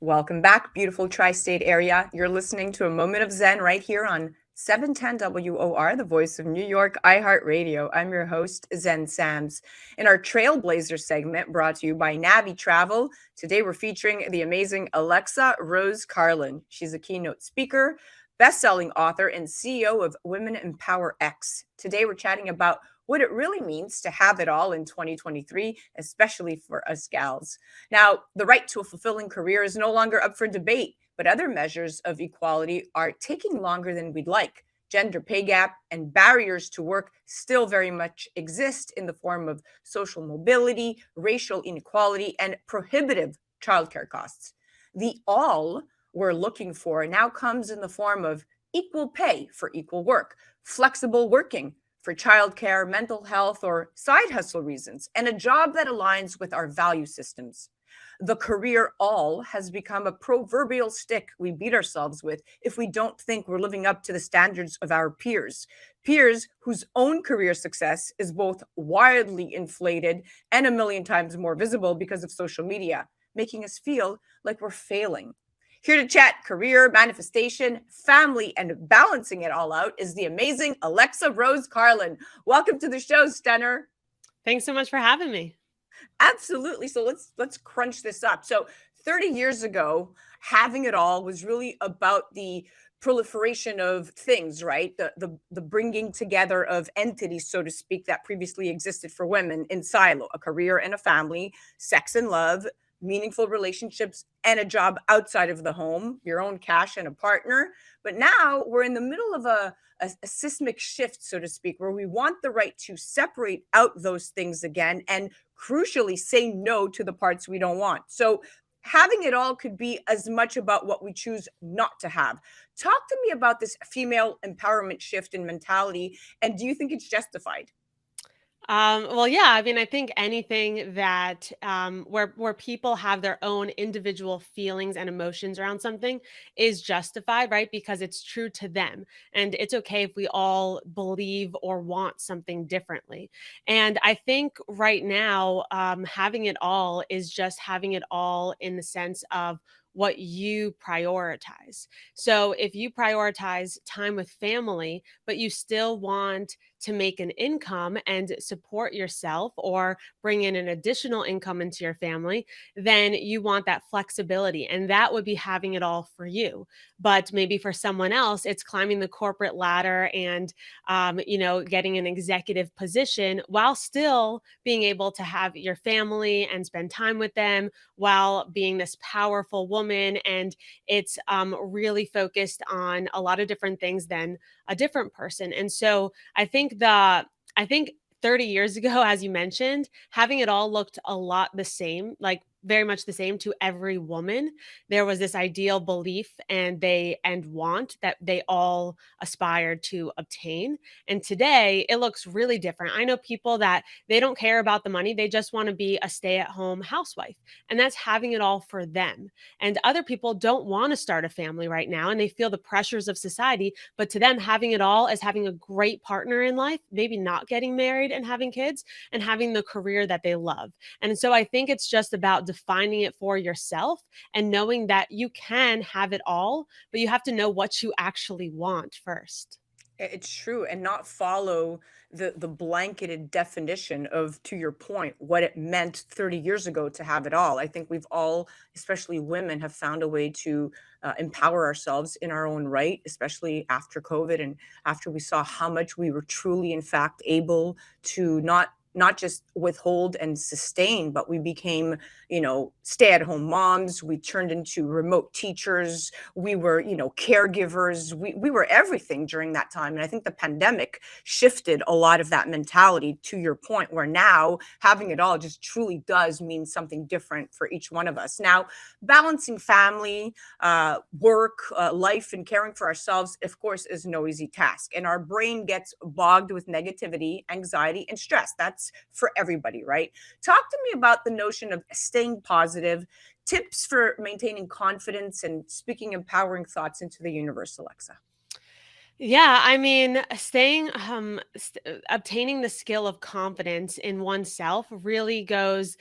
Welcome back, beautiful tri-state area. You're listening to a moment of Zen right here on 710 WOR, the voice of New York, iHeartRadio. I'm your host, Zen Sams. In our Trailblazers segment, brought to you by Navé Travel, today we're featuring the amazing Alexa Rose Carlin. She's a keynote speaker, best-selling author, and CEO of Women Empower X. Today we're chatting about what it really means to have it all in 2023, especially for us gals. Now, the right to a fulfilling career is no longer up for debate, but other measures of equality are taking longer than we'd like. Gender pay gap and barriers to work still very much exist in the form of social mobility, racial inequality, and prohibitive childcare costs. The all we're looking for now comes in the form of equal pay for equal work, flexible working for childcare, mental health, or side hustle reasons, and a job that aligns with our value systems. The career all has become a proverbial stick we beat ourselves with if we don't think we're living up to the standards of our peers. Peers whose own career success is both wildly inflated and a million times more visible because of social media, making us feel like we're failing. Here to chat career, manifestation, family, and balancing it all out is the amazing Alexa Rose Carlin. Welcome to the show, Stunner. Thanks so much for having me. Absolutely. So let's crunch this up. So 30 years ago, having it all was really about the proliferation of things, right? The bringing together of entities, so to speak, that previously existed for women in silo, a career and a family, sex and love, meaningful relationships, and a job outside of the home, your own cash and a partner. But now we're in the middle of a seismic shift, so to speak, where we want the right to separate out those things again and crucially say no to the parts we don't want. So having it all could be as much about what we choose not to have. Talk to me about this female empowerment shift in mentality, and do you think it's justified? Well, yeah, I mean, I think anything that where people have their own individual feelings and emotions around something is justified, right? Because it's true to them, and it's okay if we all believe or want something differently. And I think right now, having it all is just having it all in the sense of what you prioritize. So if you prioritize time with family, but you still want to make an income and support yourself or bring in an additional income into your family, then you want that flexibility. And that would be having it all for you. But maybe for someone else, it's climbing the corporate ladder and, getting an executive position while still being able to have your family and spend time with them while being this powerful woman. And it's really focused on a lot of different things than a different person. And so I think 30 years ago, as you mentioned, having it all looked a lot the same, like very much the same to every woman. There was this ideal belief and want that they all aspired to obtain. And today it looks really different. I know people that they don't care about the money, they just want to be a stay-at-home housewife. And that's having it all for them. And other people don't want to start a family right now and they feel the pressures of society, but to them, having it all is having a great partner in life, maybe not getting married and having kids, and having the career that they love. And so I think it's just about defining it for yourself and knowing that you can have it all, but you have to know what you actually want first. It's true, and not follow the blanketed definition of, to your point, what it meant 30 years ago to have it all. I think we've all, especially women, have found a way to empower ourselves in our own right, especially after COVID and after we saw how much we were truly, in fact, able to not just withhold and sustain, but we became, stay-at-home moms. We turned into remote teachers. We were, caregivers. We were everything during that time. And I think the pandemic shifted a lot of that mentality, to your point, where now having it all just truly does mean something different for each one of us. Now, balancing family, work, life, and caring for ourselves, of course, is no easy task. And our brain gets bogged with negativity, anxiety, and stress. That's for everybody, right? Talk to me about the notion of staying positive, tips for maintaining confidence, and speaking empowering thoughts into the universe, Alexa. Yeah, I mean, obtaining the skill of confidence in oneself really goes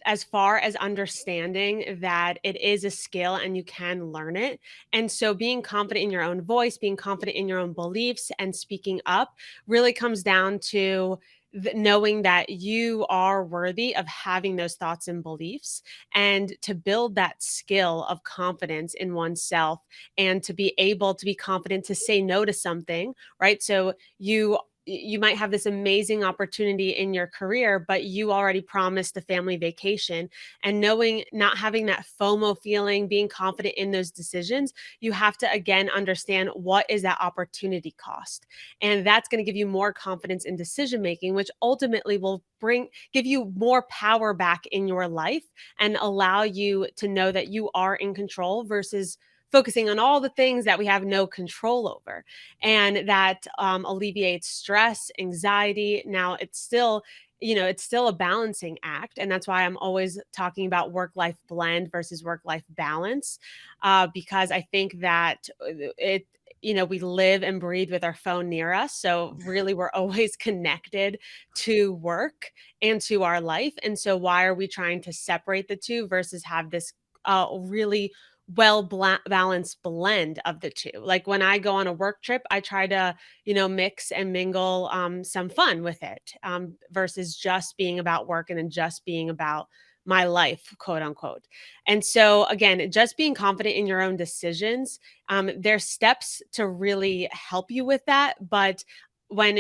as far as understanding that it is a skill and you can learn it. And so being confident in your own voice, being confident in your own beliefs, and speaking up really comes down to knowing that you are worthy of having those thoughts and beliefs, and to build that skill of confidence in oneself, and to be able to be confident to say no to something, right? So you might have this amazing opportunity in your career, but you already promised a family vacation. And knowing, not having that FOMO feeling, being confident in those decisions, you have to again understand what is that opportunity cost. And that's going to give you more confidence in decision making, which ultimately will give you more power back in your life and allow you to know that you are in control versus focusing on all the things that we have no control over. And that alleviates stress, anxiety. Now, it's still, it's still a balancing act. And that's why I'm always talking about work life blend versus work life balance, because I think that we live and breathe with our phone near us. So, really, we're always connected to work and to our life. And so, why are we trying to separate the two versus have this really balanced blend of the two? Like when I go on a work trip, I try to, mix and mingle some fun with it, versus just being about work and then just being about my life, quote unquote. And so, again, just being confident in your own decisions, there's steps to really help you with that. But when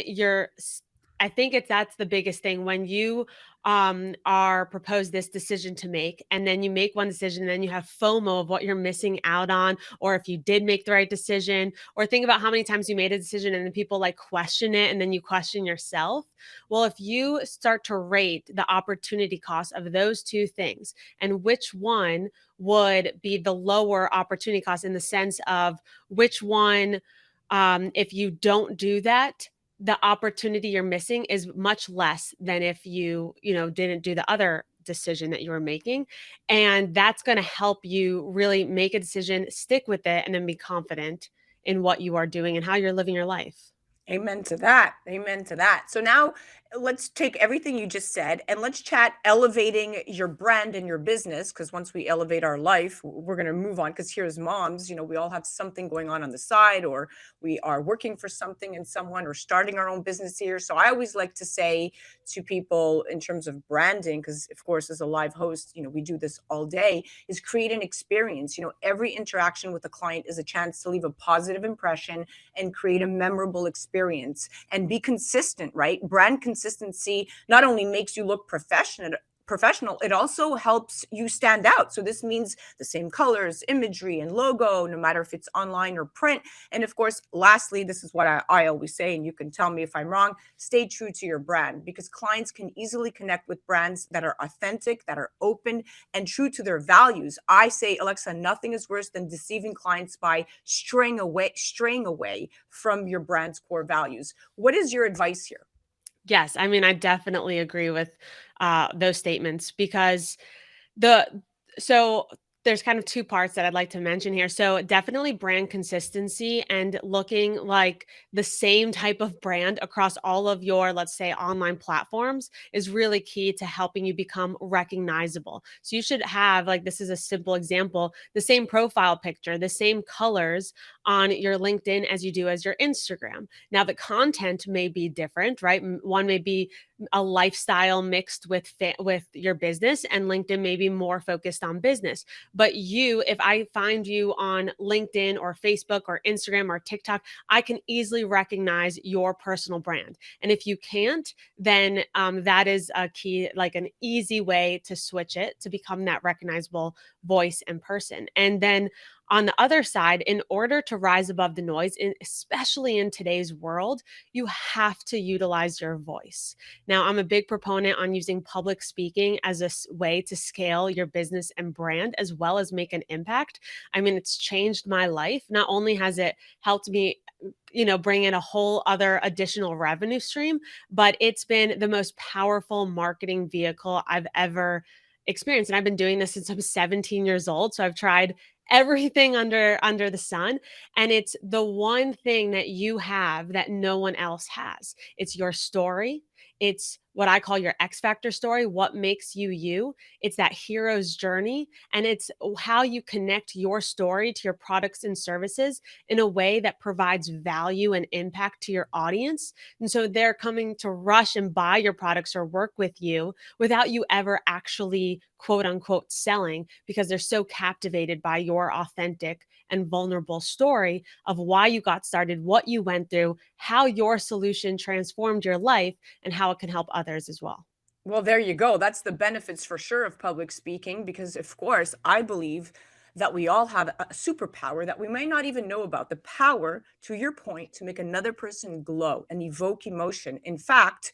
I think that's the biggest thing when you are proposed this decision to make, and then you make one decision, and then you have FOMO of what you're missing out on, or if you did make the right decision, or think about how many times you made a decision and then people like question it, and then you question yourself. Well, if you start to rate the opportunity cost of those two things, and which one would be the lower opportunity cost, in the sense of which one, if you don't do that, the opportunity you're missing is much less than if didn't do the other decision that you were making. And that's going to help you really make a decision, stick with it, and then be confident in what you are doing and how you're living your life. Amen to that. Amen to that. So now let's take everything you just said and let's chat elevating your brand and your business. Because once we elevate our life, we're going to move on. Because here's moms, we all have something going on the side, or we are working for something and someone, or starting our own business here. So I always like to say to people in terms of branding, because of course, as a live host, we do this all day, is create an experience. Every interaction with a client is a chance to leave a positive impression and create a memorable experience, and be consistent, right? Brand consistency not only makes you look professional, it also helps you stand out. So this means the same colors, imagery, and logo, no matter if it's online or print. And of course, lastly, this is what I always say, and you can tell me if I'm wrong, stay true to your brand, because clients can easily connect with brands that are authentic, that are open, and true to their values. I say, Alexa, nothing is worse than deceiving clients by straying away from your brand's core values. What is your advice here? Yes, I mean, I definitely agree with those statements, because the so there's kind of two parts that I'd like to mention here. So definitely brand consistency, and looking like the same type of brand across all of your, let's say, online platforms, is really key to helping you become recognizable. So you should have, like, this is a simple example, the same profile picture, the same colors on your LinkedIn as you do as your Instagram. Now the content may be different, right? One may be a lifestyle mixed with your business, and LinkedIn may be more focused on business. But if I find you on LinkedIn or Facebook or Instagram or TikTok, I can easily recognize your personal brand. And if you can't, then that is a key, like an easy way to switch it to become that recognizable voice and person. And then on the other side, in order to rise above the noise, especially in today's world, you have to utilize your voice. Now, I'm a big proponent on using public speaking as a way to scale your business and brand, as well as make an impact. I mean, it's changed my life. Not only has it helped me, bring in a whole other additional revenue stream, but it's been the most powerful marketing vehicle I've ever experienced. And I've been doing this since I'm 17 years old. So I've tried everything under the sun, and it's the one thing that you have that no one else has. It's your story, it's what I call your X factor story, what makes you you. It's that hero's journey, and it's how you connect your story to your products and services in a way that provides value and impact to your audience. And so they're coming to rush and buy your products or work with you without you ever actually quote unquote selling, because they're so captivated by your authentic and vulnerable story of why you got started, what you went through, how your solution transformed your life, and how it can help others as well. Well, there you go. That's the benefits for sure of public speaking, because, of course, I believe that we all have a superpower that we may not even know about, the power, to your point, to make another person glow and evoke emotion. In fact,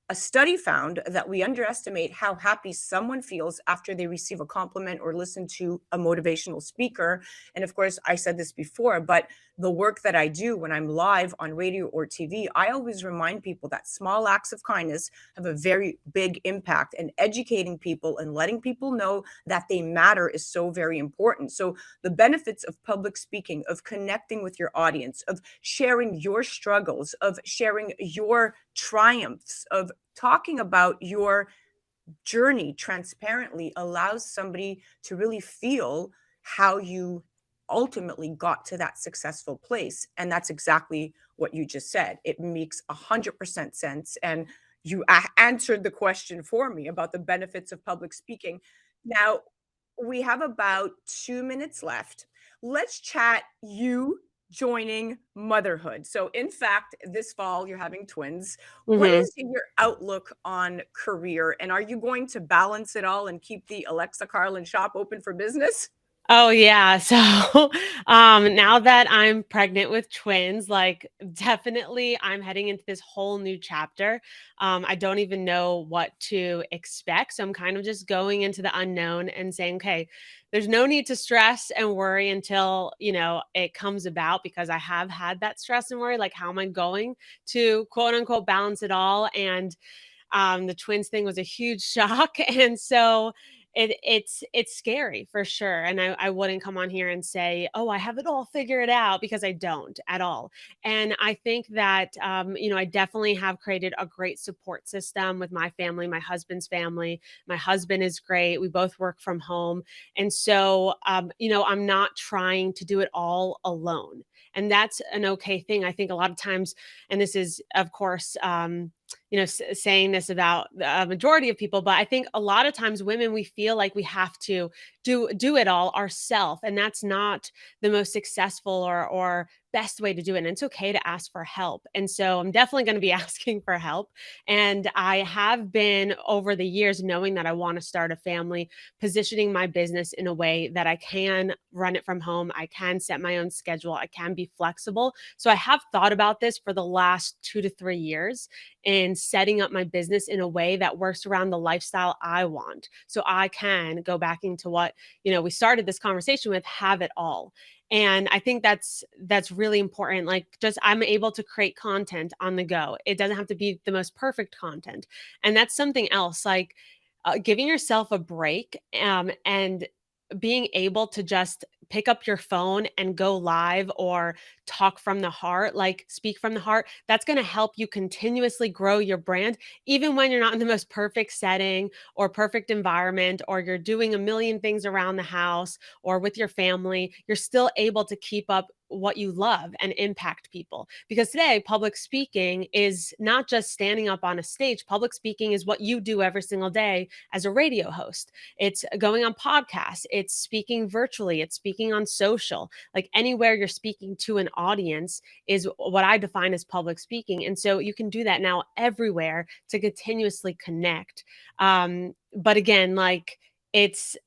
a study found that we underestimate how happy someone feels after they receive a compliment or listen to a motivational speaker. And of course, I said this before, but the work that I do when I'm live on radio or TV, I always remind people that small acts of kindness have a very big impact, and educating people and letting people know that they matter is so very important. So, the benefits of public speaking, of connecting with your audience, of sharing your struggles, of sharing your triumphs, of talking about your journey transparently allows somebody to really feel how you ultimately got to that successful place. And that's exactly what you just said. It makes 100% sense. And you answered the question for me about the benefits of public speaking. Now, we have about 2 minutes left. Let's chat you joining motherhood. So, in fact, this fall, you're having twins. What Mhm. is your outlook on career? And are you going to balance it all and keep the Alexa Carlin shop open for business? Oh yeah. So now that I'm pregnant with twins, like definitely I'm heading into this whole new chapter. I don't even know what to expect. So I'm kind of just going into the unknown and saying, okay, there's no need to stress and worry until, it comes about, because I have had that stress and worry. Like, how am I going to quote unquote balance it all? And the twins thing was a huge shock, and so it's scary for sure. And I wouldn't come on here and say, "Oh, I have it all figured out," because I don't at all. And I think that I definitely have created a great support system with my family, my husband's family. My husband is great. We both work from home, and so I'm not trying to do it all alone, and that's an okay thing. I think a lot of times, and this is of course. Saying this about a majority of people, but I think a lot of times women, we feel like we have to do it all ourselves, and that's not the most successful or best way to do it. And it's okay to ask for help. And so I'm definitely going to be asking for help. And I have been over the years, knowing that I want to start a family, positioning my business in a way that I can run it from home. I can set my own schedule. I can be flexible. So I have thought about this for the last 2 to 3 years, in setting up my business in a way that works around the lifestyle I want. So I can go back into what, we started this conversation with, have it all. And I think that's really important. Like, just I'm able to create content on the go. It doesn't have to be the most perfect content. And that's something else, like giving yourself a break, and being able to just pick up your phone and go live, or talk from the heart, like speak from the heart. That's going to help you continuously grow your brand, even when you're not in the most perfect setting or perfect environment, or you're doing a million things around the house or with your family. You're still able to keep up what you love and impact people. Because today, public speaking is not just standing up on a stage. Public speaking is what you do every single day as a radio host. It's going on podcasts, it's speaking virtually, it's speaking on social. Like, anywhere you're speaking to an audience is what I define as public speaking. And so you can do that now everywhere to continuously connect. But again, like,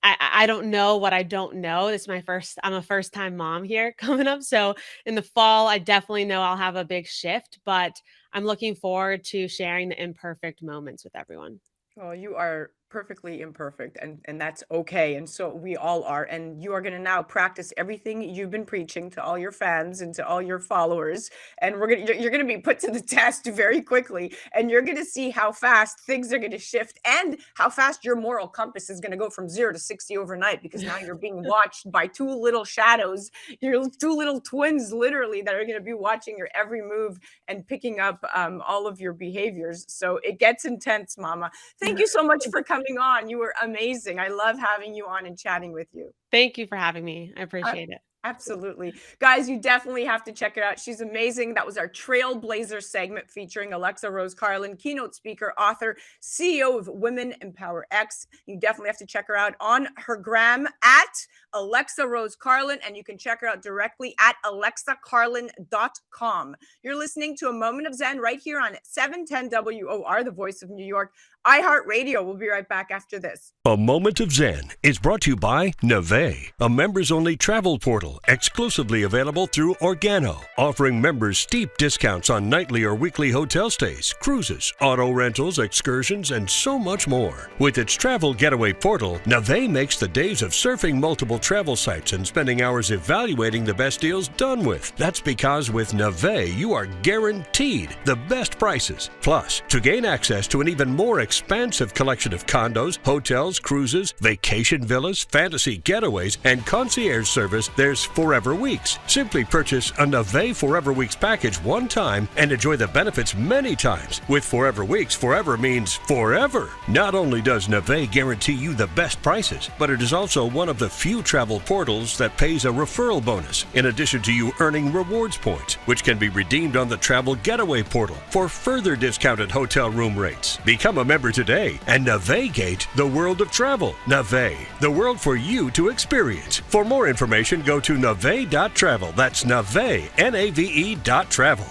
I don't know what I don't know. I'm a first time mom here coming up. So in the fall, I definitely know I'll have a big shift, but I'm looking forward to sharing the imperfect moments with everyone. Well, you are perfectly imperfect, and that's okay, and so we all are, and you are gonna now practice everything you've been preaching to all your fans and to all your followers, and you're gonna be put to the test very quickly, and you're gonna see how fast things are gonna shift and how fast your moral compass is gonna go from 0 to 60 overnight, because now you're being watched by 2 little shadows, your 2 little twins, literally, that are gonna be watching your every move and picking up, all of your behaviors, so it gets intense, mama. Thank you so much for coming on. You were amazing. I love having you on and chatting with you. Thank you for having me. I Uh, appreciate it. Absolutely. Guys, you definitely have to check it out. She's amazing. That was our Trailblazer segment featuring Alexa Rose Carlin, keynote speaker, author, CEO of Women Empower X. You definitely have to check her out on her gram at Alexa Rose Carlin, and you can check her out directly at alexacarlin.com. You're listening to A Moment of Zen right here on 710 WOR, the voice of New York, iHeartRadio. We'll be right back after this. A Moment of Zen is brought to you by Navé, a members-only travel portal exclusively available through Organo, offering members steep discounts on nightly or weekly hotel stays, cruises, auto rentals, excursions, and so much more. With its travel getaway portal, Navé makes the days of surfing multiple travel sites and spending hours evaluating the best deals done with. That's because with Navé, you are guaranteed the best prices. Plus, to gain access to an even more expansive collection of condos, hotels, cruises, vacation villas, fantasy getaways, and concierge service, there's Forever Weeks. Simply purchase a Navé Forever Weeks package one time and enjoy the benefits many times. With Forever Weeks, forever means forever. Not only does Navé guarantee you the best prices, but it is also one of the few travel portals that pays a referral bonus, in addition to you earning rewards points, which can be redeemed on the Travel Getaway portal for further discounted hotel room rates. Become a member today and navigate the world of travel. Navé, the world for you to experience. For more information, go to nave.travel. That's Navé, Nave.travel.